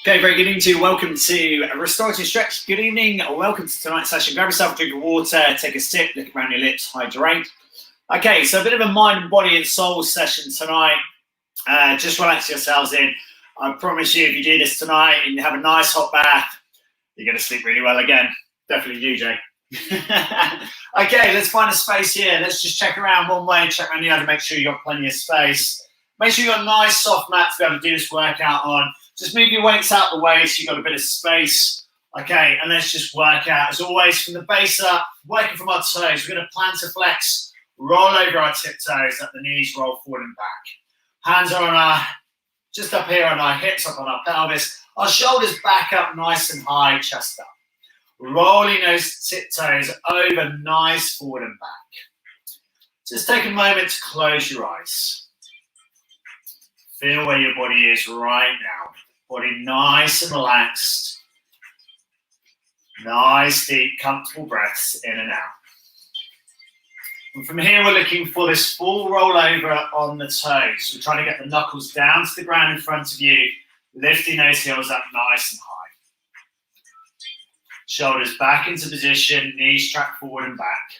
Okay, very good evening to you. Welcome to a restorative stretch. Good evening. Welcome to tonight's session. Grab yourself a drink of water, take a sip, look around your lips, hydrate. Okay, so a bit of a mind and body and soul session tonight. Just relax yourselves in. I promise you, if you do this tonight and you have a nice hot bath, you're going to sleep really well again. Definitely you, Jay. Okay, let's find a space here. Let's just check around one way, check around the other, make sure you've got plenty of space. Make sure you've got a nice soft mat to be able to do this workout on. Just move your weights out the way so you've got a bit of space. Okay, and let's just work out. As always, from the base up, working from our toes. We're going to plantar flex, roll over our tiptoes, let the knees roll forward and back. Hands are on our, just up here on our hips, up on our pelvis. Our shoulders back up nice and high, chest up. Rolling those tiptoes over, nice forward and back. Just take a moment to close your eyes. Feel where your body is right now. Body nice and relaxed. Nice, deep, comfortable breaths in and out. And from here, we're looking for this full rollover on the toes. We're trying to get the knuckles down to the ground in front of you, lifting those heels up nice and high. Shoulders back into position, knees track forward and back.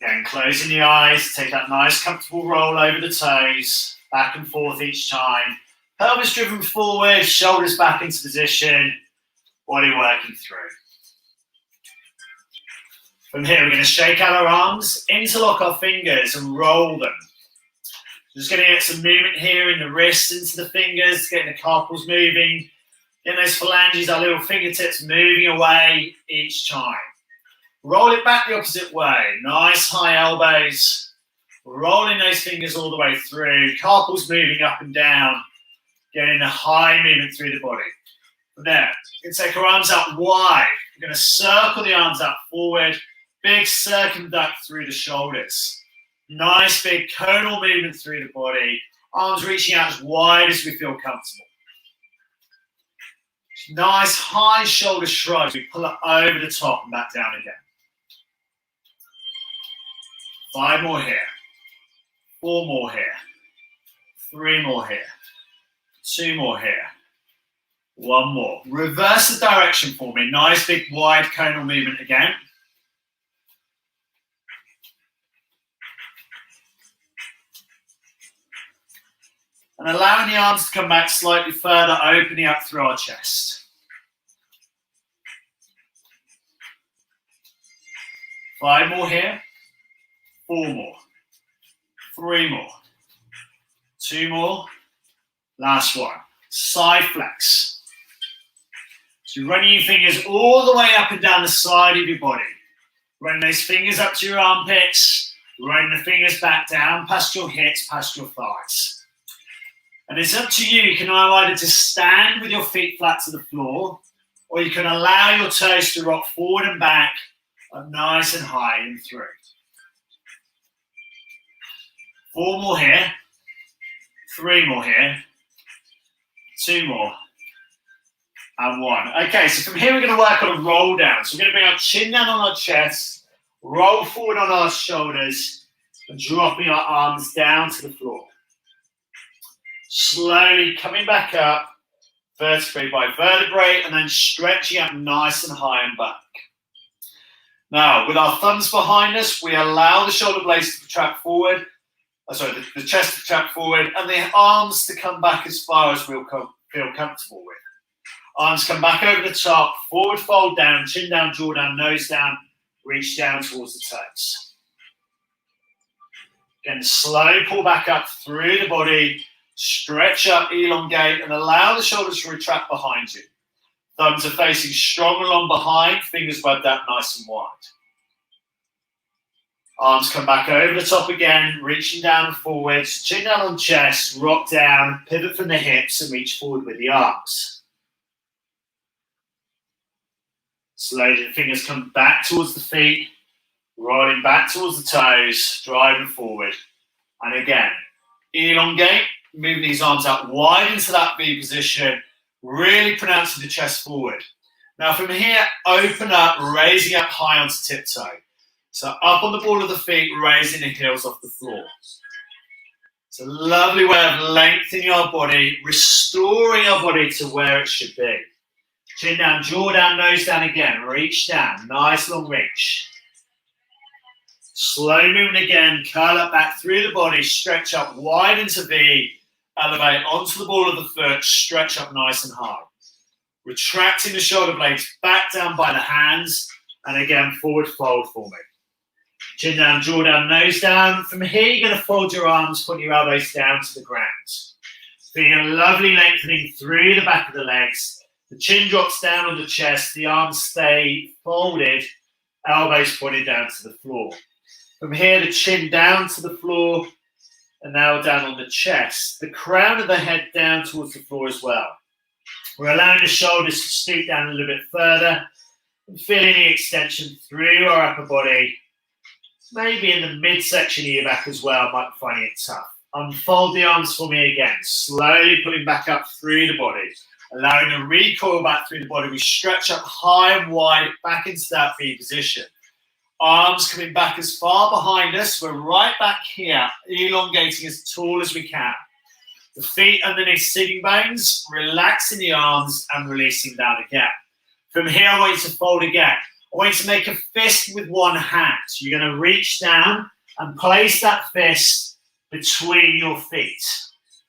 Then closing the eyes, take that nice comfortable roll over the toes, back and forth each time. Pelvis driven forward, shoulders back into position, body working through. From here, we're going to shake out our arms, interlock our fingers and roll them. Just going to get some movement here in the wrists into the fingers, getting the carpals moving, getting those phalanges, our little fingertips moving away each time. Roll it back the opposite way. Nice high elbows. Rolling those fingers all the way through. Carpals moving up and down. Getting a high movement through the body. From there, you can take our arms out wide. We're going to circle the arms out forward. Big circumduct through the shoulders. Nice big conal movement through the body. Arms reaching out as wide as we feel comfortable. Nice high shoulder shrugs. We pull it over the top and back down again. 5 more here. 4 more here. 3 more here. 2 more here. 1 more. Reverse the direction for me. Nice big wide conal movement again. And allowing the arms to come back slightly further, opening up through our chest. 5 more here. 4 more. 3 more. 2 more. Last one. Side flex. So you're running your fingers all the way up and down the side of your body. Running those fingers up to your armpits. Running the fingers back down past your hips, past your thighs. And it's up to you. You can either just stand with your feet flat to the floor, or you can allow your toes to rock forward and back up nice and high and through. 4 more here. 3 more here. 2 more. And 1. Okay, so from here we're going to work on a roll down. So we're going to bring our chin down on our chest, roll forward on our shoulders, and dropping our arms down to the floor. Slowly coming back up, vertebrae by vertebrae, and then stretching up nice and high and back. Now, with our thumbs behind us, we allow the shoulder blades to protract forward, the chest to protract forward, and the arms to come back as far as we'll feel comfortable with. Arms come back over the top, forward fold down, chin down, jaw down, nose down, reach down towards the toes. Again, slow pull back up through the body, stretch up, elongate, and allow the shoulders to retract behind you. Thumbs are facing strong along behind, fingers webbed out nice and wide. Arms come back over the top again, reaching down and forwards, chin down on chest, rock down, pivot from the hips and reach forward with the arms. Slowly the fingers come back towards the feet, rolling back towards the toes, driving forward. And again, elongate, moving these arms out wide into that V position, really pronouncing the chest forward. Now from here, open up, raising up high onto tiptoe. So up on the ball of the feet, raising the heels off the floor. It's a lovely way of lengthening our body, restoring our body to where it should be. Chin down, jaw down, nose down again. Reach down. Nice long reach. Slow movement again. Curl up back through the body. Stretch up wide into V. Elevate onto the ball of the foot. Stretch up nice and high. Retracting the shoulder blades back down by the hands. And again, forward fold for me. Chin down, jaw down, nose down. From here, you're going to fold your arms, put your elbows down to the ground. Feeling a lovely lengthening through the back of the legs. The chin drops down on the chest. The arms stay folded. Elbows pointed down to the floor. From here, the chin down to the floor. And now down on the chest. The crown of the head down towards the floor as well. We're allowing the shoulders to stoop down a little bit further. And feeling the extension through our upper body. Maybe in the midsection of your back as well, might be finding it tough. Unfold the arms for me again, slowly pulling back up through the body, allowing a recoil back through the body. We stretch up high and wide back into that V position. Arms coming back as far behind us. We're right back here, elongating as tall as we can. The feet underneath sitting bones, relaxing the arms and releasing down again. From here, I want you to fold again. I want you to make a fist with one hand. So you're going to reach down and place that fist between your feet.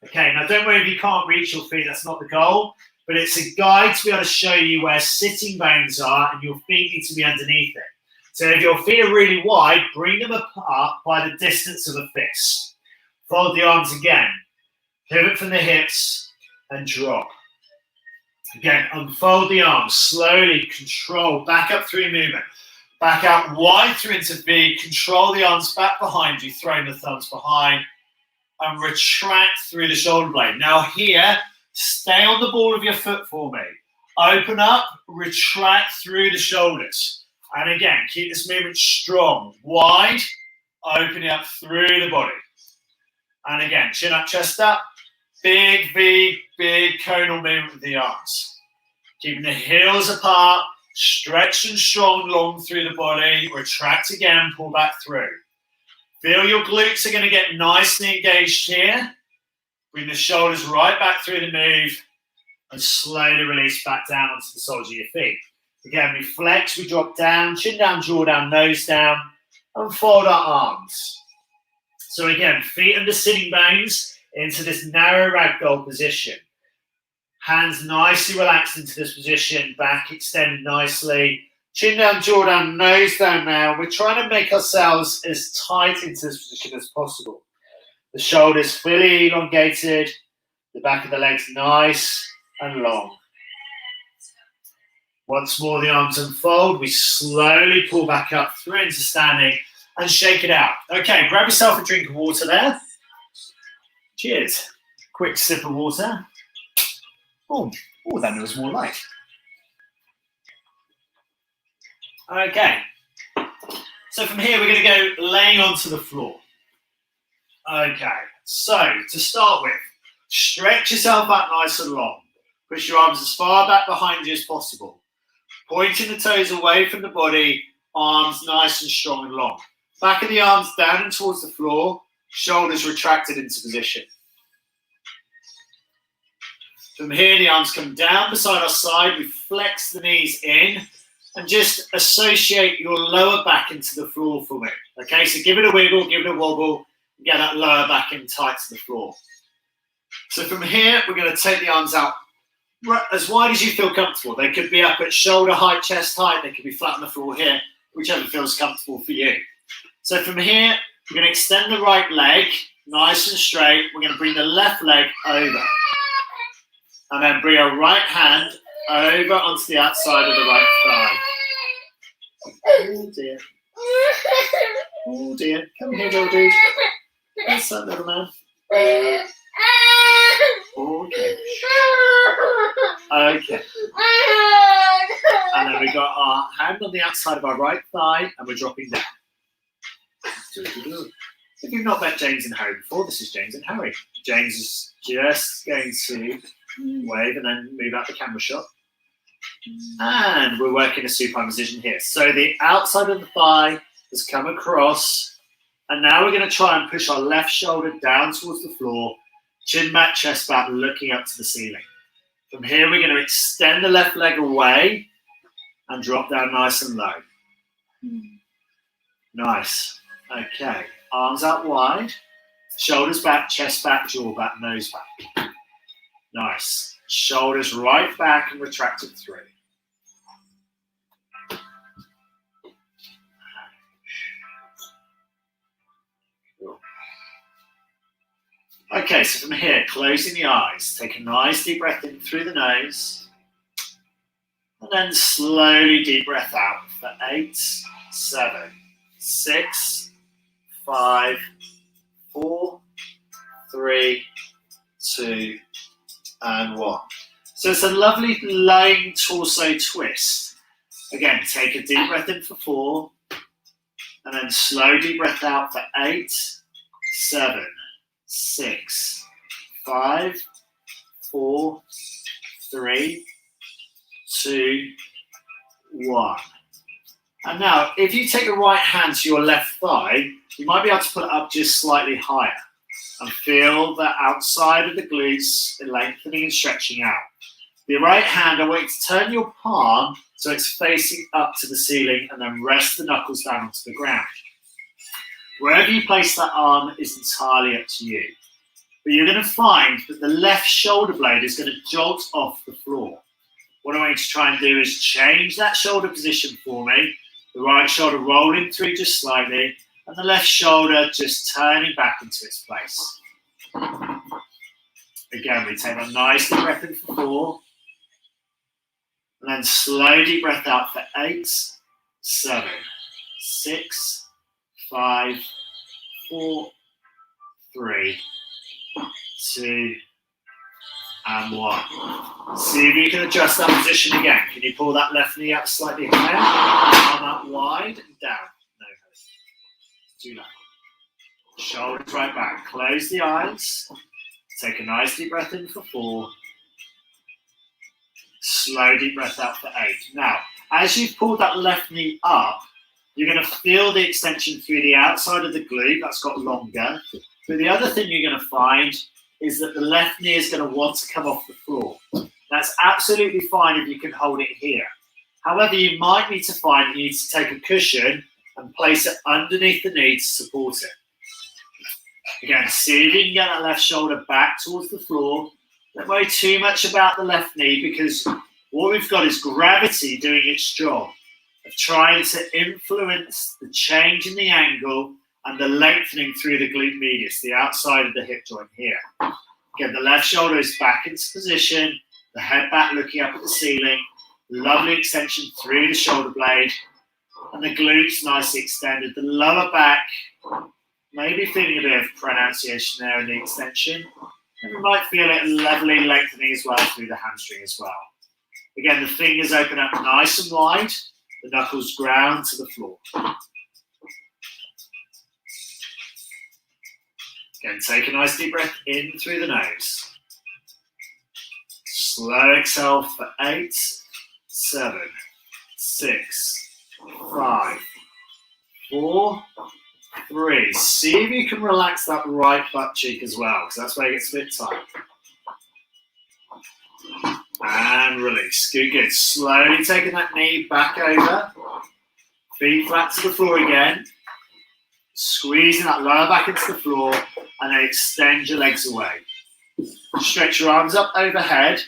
Okay, now don't worry if you can't reach your feet, that's not the goal, but it's a guide to be able to show you where sitting bones are and your feet need to be underneath it. So if your feet are really wide, bring them apart by the distance of a fist. Fold the arms again. Pivot from the hips and drop. Again, unfold the arms, slowly control, back up through movement. Back out wide through into V, control the arms back behind you, throwing the thumbs behind, and retract through the shoulder blade. Now here, stay on the ball of your foot for me. Open up, retract through the shoulders. And again, keep this movement strong, wide, opening up through the body. And again, chin up, chest up. Big V, big conal movement with the arms. Keeping the heels apart, stretch and strong, long through the body. Retract again, pull back through. Feel your glutes are going to get nicely engaged here. Bring the shoulders right back through the move and slowly release back down onto the soles of your feet. Again, we flex, we drop down, chin down, jaw down, nose down, and fold our arms. So again, feet under sitting bones, into this narrow ragdoll position. Hands nicely relaxed into this position, back extended nicely. Chin down, jaw down, nose down now. We're trying to make ourselves as tight into this position as possible. The shoulders fully elongated, the back of the legs nice and long. Once more, the arms unfold. We slowly pull back up through into standing and shake it out. Okay, grab yourself a drink of water there. Cheers. Quick sip of water. Oh, then there was more light. Okay. So from here, we're going to go laying onto the floor. Okay. So to start with, stretch yourself out nice and long. Push your arms as far back behind you as possible. Pointing the toes away from the body, arms nice and strong and long. Back of the arms down and towards the floor. Shoulders retracted into position. From here, the arms come down beside our side. We flex the knees in and just associate your lower back into the floor for me. Okay, so give it a wiggle, give it a wobble, and get that lower back in tight to the floor. So from here, we're going to take the arms out as wide as you feel comfortable. They could be up at shoulder height, chest height. They could be flat on the floor here, whichever feels comfortable for you. So from here, we're going to extend the right leg, nice and straight. We're going to bring the left leg over. And then bring our right hand over onto the outside of the right thigh. Oh dear. Oh dear. Come here, little dude. That's that little man. Okay. Okay. And then we got our hand on the outside of our right thigh and we're dropping down. If you've not met James and Harry before, this is James and Harry. James is just going to wave and then move out the camera shot. And we're working a supine position here. So the outside of the thigh has come across And now we're going to try and push our left shoulder down towards the floor, chin back, chest back, looking up to the ceiling. From here, we're going to extend the left leg away and drop down nice and low. Nice. Okay, arms out wide, shoulders back, chest back, jaw back, nose back. Nice. Shoulders right back and retracted through. Okay, so from here, closing the eyes, take a nice deep breath in through the nose, and then slowly deep breath out for 8, 7, 6, 5, 4, 3, 2, and 1. So it's a lovely lying torso twist. Again, take a deep breath in for 4, and then slow deep breath out for 8, 7, 6, 5, 4, 3, 2, 1. And now, if you take the right hand to your left thigh, you might be able to put it up just slightly higher and feel the outside of the glutes lengthening and stretching out. The right hand, I want you to turn your palm so it's facing up to the ceiling and then rest the knuckles down onto the ground. Wherever you place that arm is entirely up to you. But you're going to find that the left shoulder blade is going to jolt off the floor. What I want you to try and do is change that shoulder position for me. The right shoulder rolling through just slightly, and the left shoulder just turning back into its place. Again, we take a nice deep breath in for 4, and then slow deep breath out for 8, 7, 6, 5, 4, 3, 2, and 1. See if you can adjust that position again. Can you pull that left knee up slightly higher? Arm out wide and down. No, too low. Shoulders right back. Close the eyes. Take a nice deep breath in for 4. Slow deep breath out for 8. Now, as you've pulled that left knee up, you're going to feel the extension through the outside of the glute. That's got longer. But the other thing you're going to find is that the left knee is going to want to come off the floor. That's absolutely fine if you can hold it here. However, you might need to find you need to take a cushion and place it underneath the knee to support it. Again, see if you can get that left shoulder back towards the floor. Don't worry too much about the left knee because what we've got is gravity doing its job of trying to influence the change in the angle and the lengthening through the glute medius, the outside of the hip joint here. Again, the left shoulder is back into position, the head back looking up at the ceiling, lovely extension through the shoulder blade, and the glutes nicely extended. The lower back, maybe feeling a bit of pronunciation there in the extension, and we might feel it lovely lengthening as well through the hamstring as well. Again, the fingers open up nice and wide, the knuckles ground to the floor. Again, take a nice deep breath in through the nose. Slow exhale for 8, 7, 6, 5, 4, 3. See if you can relax that right butt cheek as well, because that's where it gets a bit tight. And release. Good, good. Slowly taking that knee back over. Feet flat to the floor again. Squeezing that lower back into the floor, and then extend your legs away. Stretch your arms up overhead,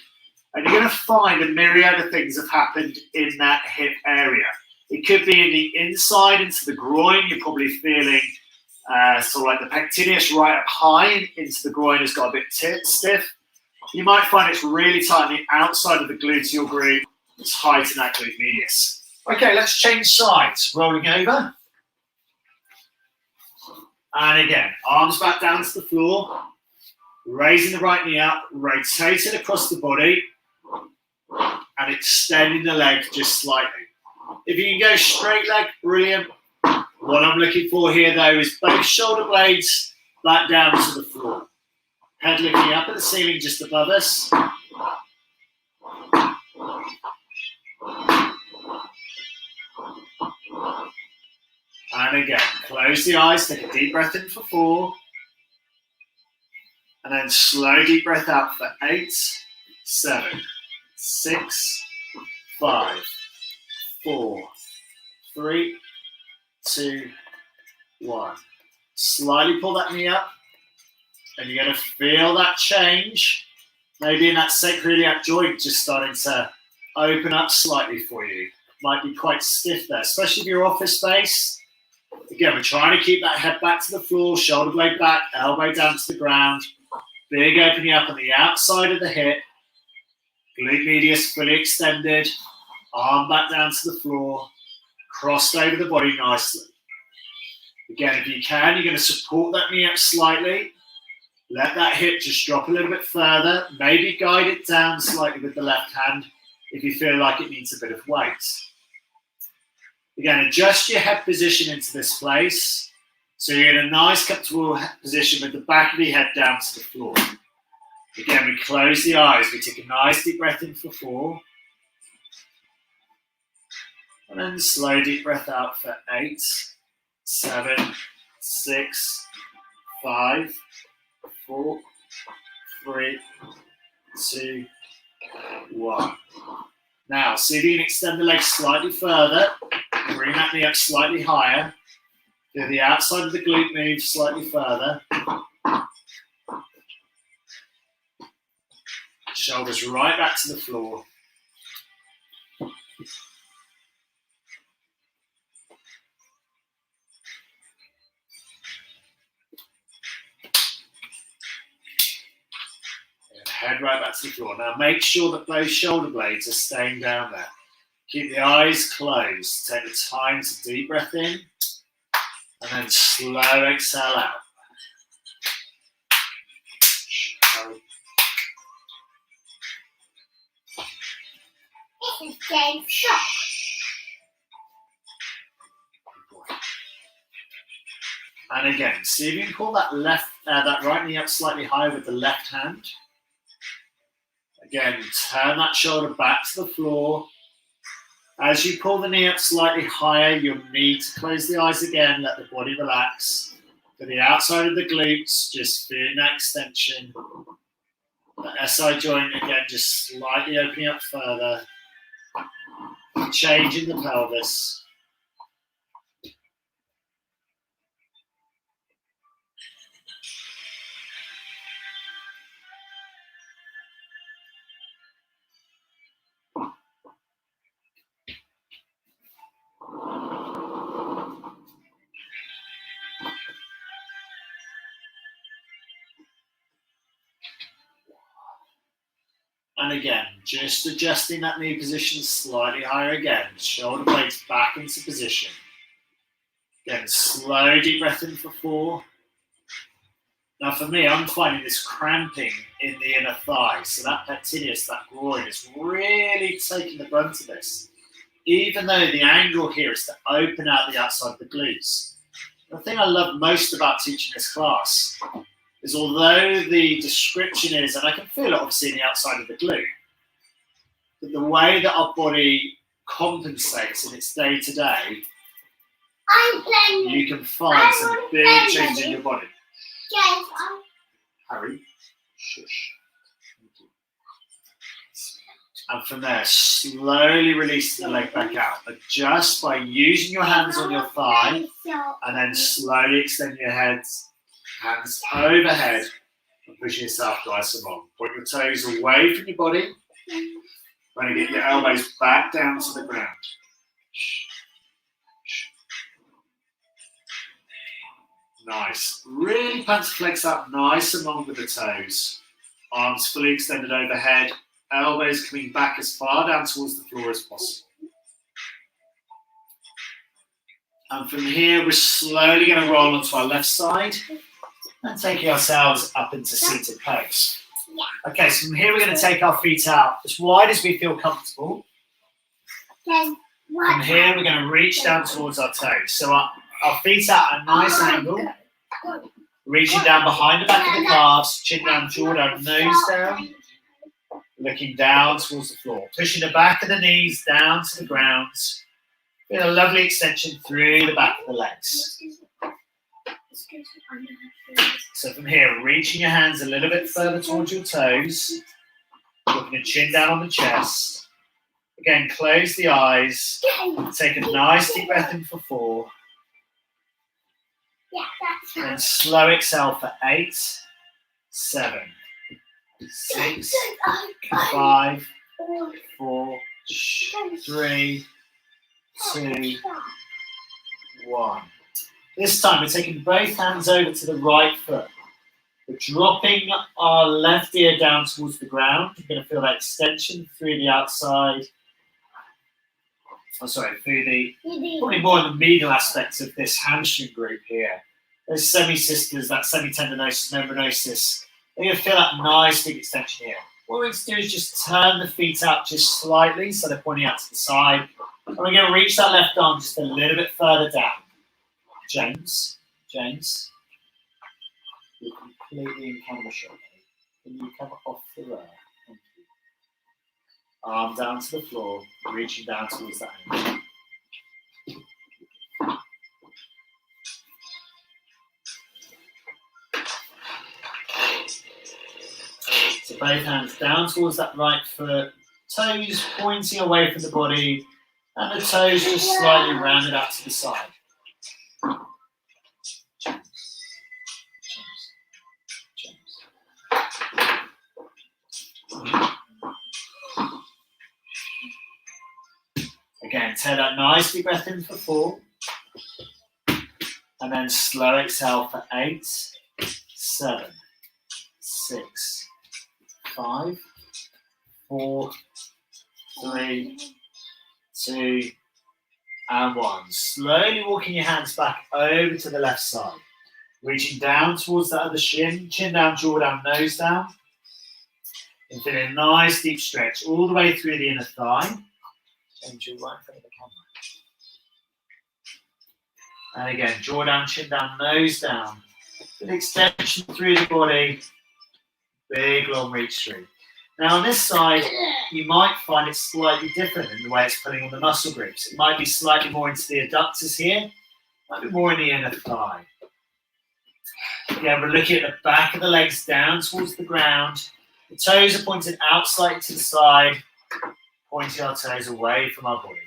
and you're going to find a myriad of things have happened in that hip area. It could be in the inside into the groin. You're probably feeling sort of like the pectineus right up high into the groin has got a bit stiff. You might find it's really tight on the outside of the gluteal group. Tighten that glute medius. Okay, let's change sides. Rolling over. And again, arms back down to the floor, raising the right knee up, rotating across the body, and extending the leg just slightly. If you can go straight leg, brilliant. What I'm looking for here, though, is both shoulder blades back down to the floor. Head looking up at the ceiling just above us. And And again, close the eyes, take a deep breath in for 4. And then slow deep breath out for 8, 7, 6, 5, 4, 3, 2, 1. Slightly pull that knee up. And you're going to feel that change. Maybe in that sacroiliac joint just starting to open up slightly for you. Might be quite stiff there, especially if you're office space. Again, we're trying to keep that head back to the floor, shoulder blade back, elbow down to the ground. Big opening up on the outside of the hip. Glute medius fully extended. Arm back down to the floor. Crossed over the body nicely. Again, if you can, you're going to support that knee up slightly. Let that hip just drop a little bit further. Maybe guide it down slightly with the left hand if you feel like it needs a bit of weight. Again, adjust your head position into this place. So you're in a nice comfortable position with the back of your head down to the floor. Again, we close the eyes. We take a nice deep breath in for 4. And then slow deep breath out for 8, 7, 6, 5, 4, 3, 2, 1. Now, see if you can extend the legs slightly further. Bring that knee up slightly higher. Feel the outside of the glute move slightly further. Shoulders right back to the floor. And head right back to the floor. Now make sure that those shoulder blades are staying down there. Keep the eyes closed. Take the time to deep breath in. And then slow exhale out. And again, see if you can pull that that right knee up slightly higher with the left hand. Again, turn that shoulder back to the floor. As you pull the knee up slightly higher, you'll need to close the eyes again, let the body relax. For the outside of the glutes, just feeling that extension. The SI joint, again, just slightly opening up further. Changing the pelvis. And again, just adjusting that knee position slightly higher again. Shoulder blades back into position. Again, slow deep breath in for 4. Now for me, I'm finding this cramping in the inner thigh. So that pectineus, that groin, is really taking the brunt of this. Even though the angle here is to open out the outside of the glutes. The thing I love most about teaching this class is although the description is, and I can feel it obviously in the outside of the glute, but the way that our body compensates in its day-to-day, you can find some big change in your body. Harry, shush. And from there, slowly releasing the leg back out. Adjust by using your hands on your thigh, and then slowly extend your head. Hands overhead and pushing yourself nice and long. Point your toes away from your body. Trying to get your elbows back down to the ground. Nice. Really punch the legs up nice and long with the toes. Arms fully extended overhead. Elbows coming back as far down towards the floor as possible. And from here, we're slowly going to roll onto our left side. And taking ourselves up into seated pose. Okay, so from here we're going to take our feet out as wide as we feel comfortable. From here we're going to reach down towards our toes. So our feet out at a nice angle. Reaching down behind the back of the calves, chin down, jaw down, nose down. Looking down towards the floor. Pushing the back of the knees down to the ground. With a lovely extension through the back of the legs. So from here, reaching your hands a little bit further towards your toes. Looking your chin down on the chest. Again, close the eyes. Take a nice deep breath in for 4. And slow exhale for 8, 7, 6, 5, 4, 3, 2, 1. This time we're taking both hands over to the right foot. We're dropping our left ear down towards the ground. You're going to feel that extension through the outside. Through the, probably more in the medial aspects of this hamstring group here. Those semicisters, that semitendinosus, membranosus, they're going to feel that nice big extension here. What we're going to do is just turn the feet out just slightly, so they're pointing out to the side. And we're going to reach that left arm just a little bit further down. James, you're completely in camera shot. Can you come off the row? Thank you. Arm down to the floor, reaching down towards that ankle. So both hands down towards that right foot, toes pointing away from the body, and the toes just slightly rounded out to the side. Again, take that nice deep breath in for 4. And then slow exhale for 8, 7, 6, 5, 4, 3, 2, and 1. Slowly walking your hands back over to the left side. Reaching down towards that other shin. Chin down, jaw down, nose down. And feeling a nice deep stretch all the way through the inner thigh. And jaw right in front of the camera. And again, jaw down, chin down, nose down. An extension through the body. Big long reach through. Now on this side, you might find it slightly different in the way it's pulling on the muscle groups. It might be slightly more into the adductors here. Might be more in the inner thigh. Again, we're looking at the back of the legs down towards the ground. The toes are pointed out slightly to the side, pointing our toes away from our body.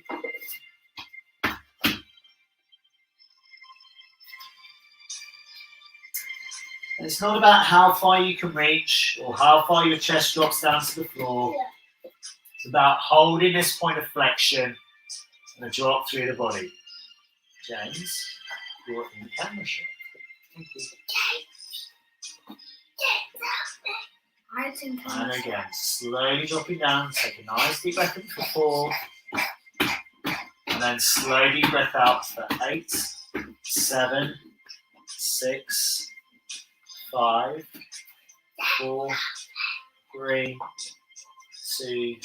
And it's not about how far you can reach or how far your chest drops down to the floor. It's about holding this point of flexion and a drop through the body. James, you're in the camera shot. Thank you. And again, slowly dropping down, take a nice deep breath in for 4. And then slowly breath out for 8, 7, 6, 5, 4, 3, 2,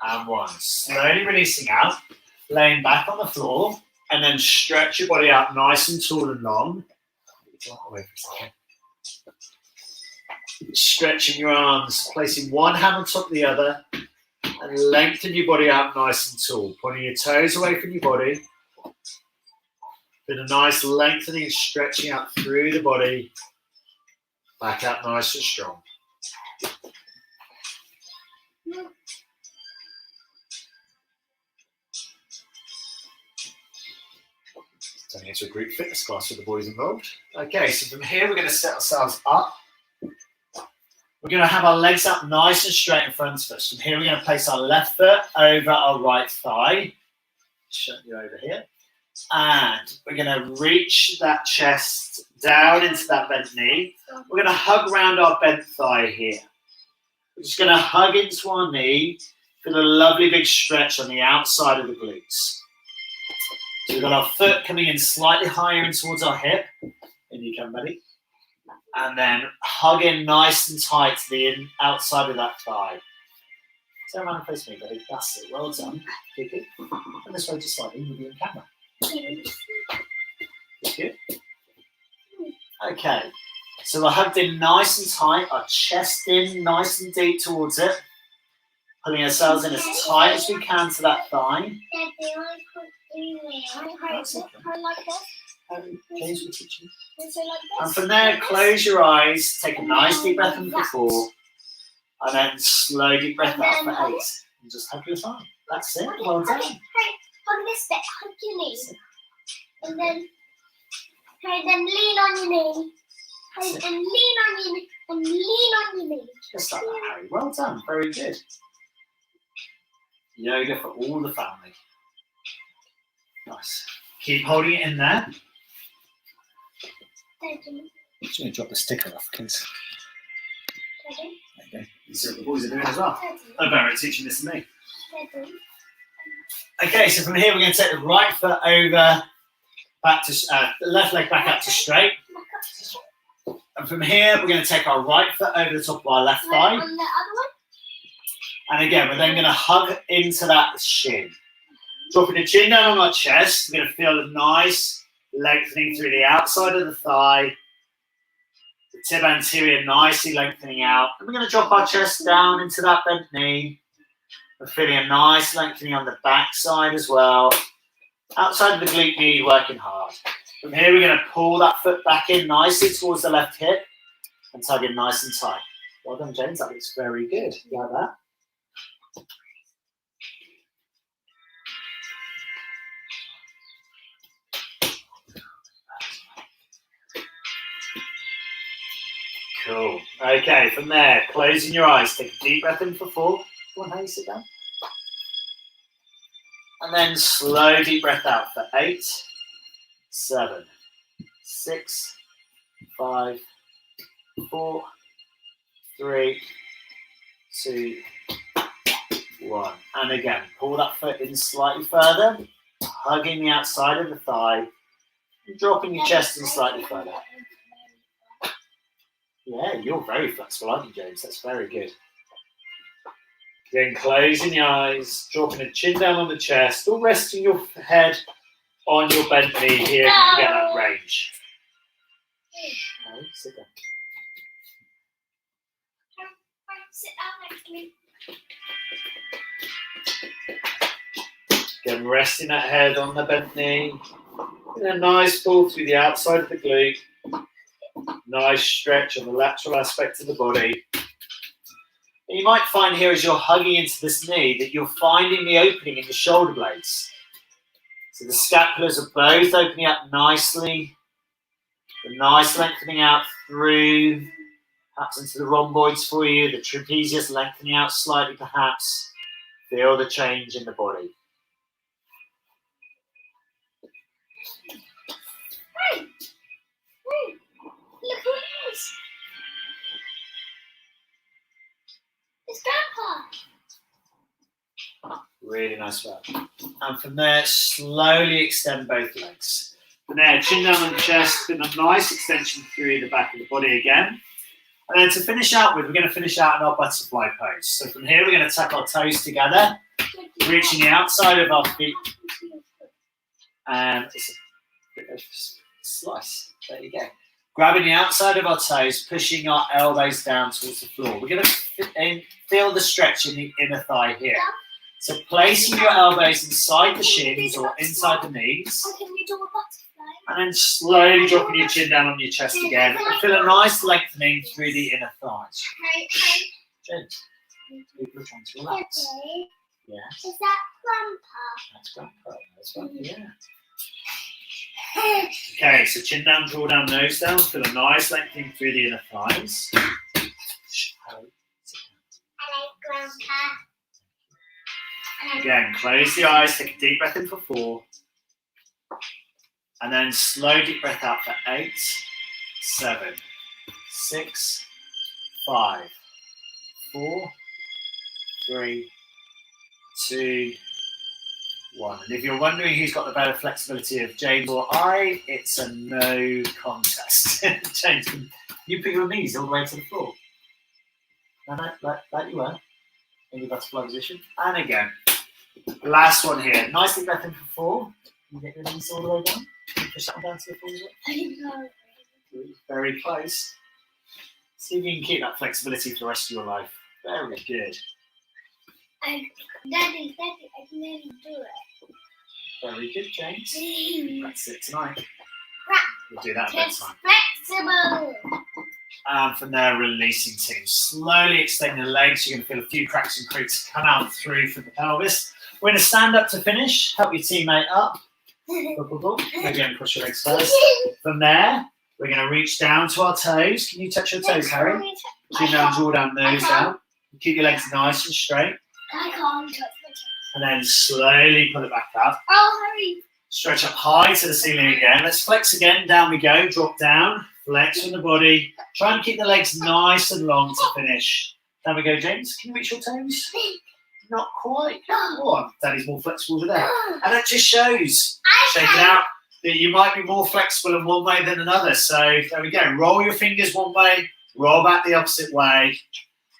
and 1. Slowly releasing out, laying back on the floor, and then stretch your body out nice and tall and long. Stretching your arms, placing one hand on top of the other, and lengthen your body out nice and tall. Pointing your toes away from your body. With a nice lengthening and stretching out through the body. Back out nice and strong. Turning into a group fitness class with the boys involved. Okay, so from here we're going to set ourselves up. We're going to have our legs up nice and straight in front of us. From here we're going to place our left foot over our right thigh. Show you over here. And we're going to reach that chest down into that bent knee. We're going to hug around our bent thigh here. We're just going to hug into our knee. Feel a lovely big stretch on the outside of the glutes. So we've got our foot coming in slightly higher in towards our hip. In you come, buddy. And then hug in nice and tight to the outside of that thigh. Turn around and face me, buddy. That's it. Well done. Good, good. And this way just slightly. You'll be in camera. Good. Okay. So we're hugged in nice and tight. Our chest in nice and deep towards it. Pulling ourselves in as tight as we can to that thigh. That's okay. Like this. James will teach you. So like this. And from there, close your eyes, take a nice deep breath in for 4, and then slow deep breath out for 8. And just hug your thigh. That's it. Well done. Hug this bit, hug your knee. And then lean on your knee. And lean on your knee. And lean on your knee. Just like that, Harry. Well done. Very good. Yoga for all the family. Nice. Keep holding it in there. Thank you. I'm just going to drop the sticker off, please. Thank you. There you go. You see what the boys are doing as well. Oh, Barrett's teaching this to me. Okay, so from here we're going to take the right foot over, back to the left leg back up to straight. And from here we're going to take our right foot over the top of our left thigh. On the other one? And again, we're then going to hug into that shin. Dropping the chin down on our chest, we're going to feel a nice lengthening through the outside of the thigh. The tib anterior nicely lengthening out. And we're going to drop our chest down into that bent knee. We're feeling a nice lengthening on the back side as well. Outside of the glute med, working hard. From here, we're going to pull that foot back in nicely towards the left hip and tug in nice and tight. Well done, James. That looks very good. You like that? Cool. Okay, from there, closing your eyes. Take a deep breath in for 4. Go on, how you sit down. And then slow deep breath out for 8, 7, 6, 5, 4, 3, 2, 1. And again, pull that foot in slightly further, hugging the outside of the thigh, and dropping your chest in slightly further. Yeah, you're very flexible, aren't you, James? That's very good. Then closing your eyes, dropping the chin down on the chest, or resting your head on your bent knee here, you can get that range. No, sit down. Sit down next to me. Again, resting that head on the bent knee. And a nice pull through the outside of the glute. Nice stretch on the lateral aspect of the body. And you might find here as you're hugging into this knee that you're finding the opening in the shoulder blades. So the scapulars are both opening up nicely. The nice lengthening out through, perhaps into the rhomboids for you. The trapezius lengthening out slightly perhaps. Feel the change in the body. Hey! Look who it is! It's Grandpa! Really nice work. And from there, slowly extend both legs. From there, chin down on the chest, and a nice extension through the back of the body again. And then to finish out with, we're going to finish out in our butterfly pose. So from here, we're going to tuck our toes together, reaching the outside of our feet. And it's a slice. There you go. Grabbing the outside of our toes, pushing our elbows down towards the floor. We're going to feel the stretch in the inner thigh here. So placing your elbows inside the shins or inside the knees. And then slowly dropping your chin down on your chest again. And feel a nice lengthening through the inner thighs. James, people are trying to relax. Yeah. Is that Grandpa? That's Grandpa. That's right, yeah. Okay, so chin down, draw down, nose down. Feel a nice lengthening through the inner thighs. I like Grandpa. Again, close the eyes, take a deep breath in for 4. And then slow deep breath out for 8, 7, 6, 5, 4, 3, 2, 1. And if you're wondering who's got the better flexibility of James or I, it's a no contest. James, you put your knees all the way to the floor. No, like you were in your butterfly position. And again, last one here. Nice deep breath in for 4. You get your knees all the way down. Can you push that one down to the floor as well? Very close. See if you can keep that flexibility for the rest of your life. Very good. Daddy, I can nearly do it. Very good, James. That's it tonight. Right. We'll do that It's bedtime. flexible. And from there, releasing two. Slowly extending the legs. You're going to feel a few cracks and creaks come out through from the pelvis. We're going to stand up to finish. Help your teammate up. Maybe cross your legs first. From there, we're going to reach down to our toes. Can you touch your toes, Harry? Chin down, draw down, nose down. Keep your legs nice and straight. I can't touch the toes. And then slowly pull it back up. Oh, hurry. Stretch up high to the ceiling again. Let's flex again. Down we go. Drop down. Flex from the body. Try and keep the legs nice and long to finish. Down we go, James. Can you reach your toes? Not quite. Oh, Daddy's more flexible today. And that just shows, shake it out, that you might be more flexible in one way than another. So there we go. Roll your fingers one way. Roll back the opposite way.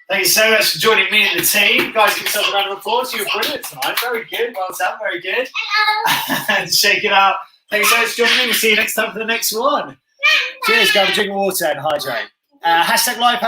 Thank you so much for joining me and the team. Guys, give yourself a round of applause. You were brilliant tonight. Very good. Well done. Very good. And shake it out. Thank you so much for joining me. We'll see you next time for the next one. Cheers. Go have a drink of water and hydrate. #live.